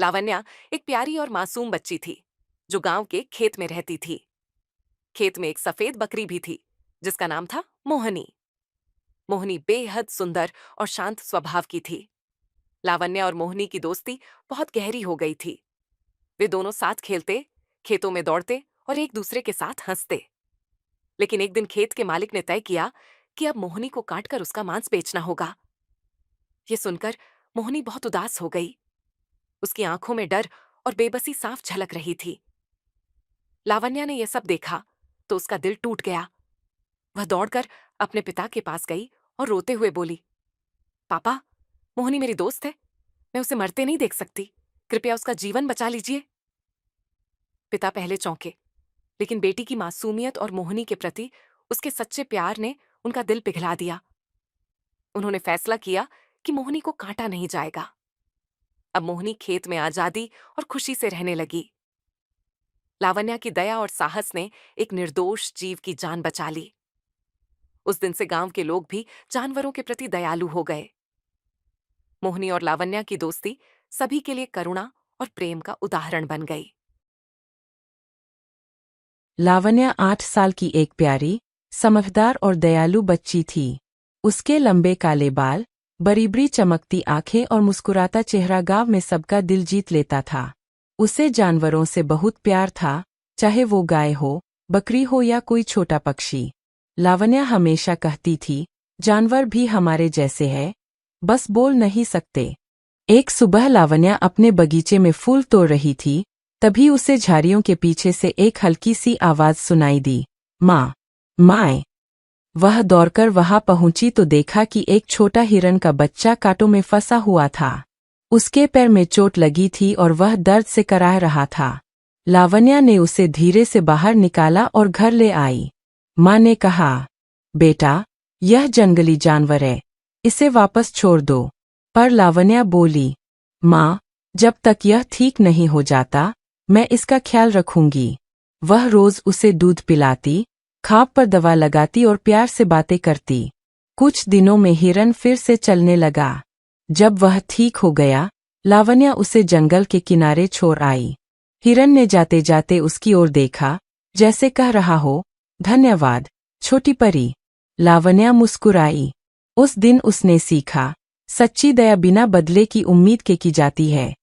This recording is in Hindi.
लावण्या एक प्यारी और मासूम बच्ची थी जो गांव के खेत में रहती थी। खेत में एक सफेद बकरी भी थी जिसका नाम था मोहनी। मोहनी बेहद सुंदर और शांत स्वभाव की थी। लावण्या और मोहनी की दोस्ती बहुत गहरी हो गई थी। वे दोनों साथ खेलते, खेतों में दौड़ते और एक दूसरे के साथ हंसते। लेकिन एक दिन खेत के मालिक ने तय किया कि अब मोहनी को काटकर उसका मांस बेचना होगा। ये सुनकर मोहनी बहुत उदास हो गई। उसकी आंखों में डर और बेबसी साफ झलक रही थी। लावण्या ने यह सब देखा तो उसका दिल टूट गया। वह दौड़कर अपने पिता के पास गई और रोते हुए बोली, पापा, मोहनी मेरी दोस्त है, मैं उसे मरते नहीं देख सकती, कृपया उसका जीवन बचा लीजिए। पिता पहले चौंके, लेकिन बेटी की मासूमियत और मोहनी के प्रति उसके सच्चे प्यार ने उनका दिल पिघला दिया। उन्होंने फैसला किया कि मोहनी को काटा नहीं जाएगा। अब मोहनी खेत में आजादी और खुशी से रहने लगी। लावण्या की दया और साहस ने एक निर्दोष जीव की जान बचा ली। उस दिन से गांव के लोग भी जानवरों के प्रति दयालु हो गए। मोहनी और लावण्या की दोस्ती सभी के लिए करुणा और प्रेम का उदाहरण बन गई। लावण्या 8 साल की एक प्यारी, समझदार और दयालु बच्ची थी। उसके लंबे काले बाल, बरीबरी चमकती आंखें और मुस्कुराता चेहरा गांव में सबका दिल जीत लेता था। उसे जानवरों से बहुत प्यार था, चाहे वो गाय हो, बकरी हो या कोई छोटा पक्षी। लावण्या हमेशा कहती थी, जानवर भी हमारे जैसे हैं, बस बोल नहीं सकते। एक सुबह लावण्या अपने बगीचे में फूल तोड़ रही थी, तभी उसे झाड़ियों के पीछे से एक हल्की सी आवाज सुनाई दी, माँ, माए। वह दौड़कर वहां पहुंची तो देखा कि एक छोटा हिरन का बच्चा कांटों में फंसा हुआ था। उसके पैर में चोट लगी थी और वह दर्द से कराह रहा था। लावण्या ने उसे धीरे से बाहर निकाला और घर ले आई। माँ ने कहा, बेटा, यह जंगली जानवर है, इसे वापस छोड़ दो। पर लावण्या बोली, माँ, जब तक यह ठीक नहीं हो जाता, मैं इसका ख्याल रखूंगी। वह रोज उसे दूध पिलाती, खाप पर दवा लगाती और प्यार से बातें करती। कुछ दिनों में हिरन फिर से चलने लगा। जब वह ठीक हो गया, लावण्या उसे जंगल के किनारे छोड़ आई। हिरन ने जाते जाते उसकी ओर देखा, जैसे कह रहा हो, धन्यवाद, छोटी परी। लावण्या मुस्कुराई। उस दिन उसने सीखा, सच्ची दया बिना बदले की उम्मीद के की जाती है।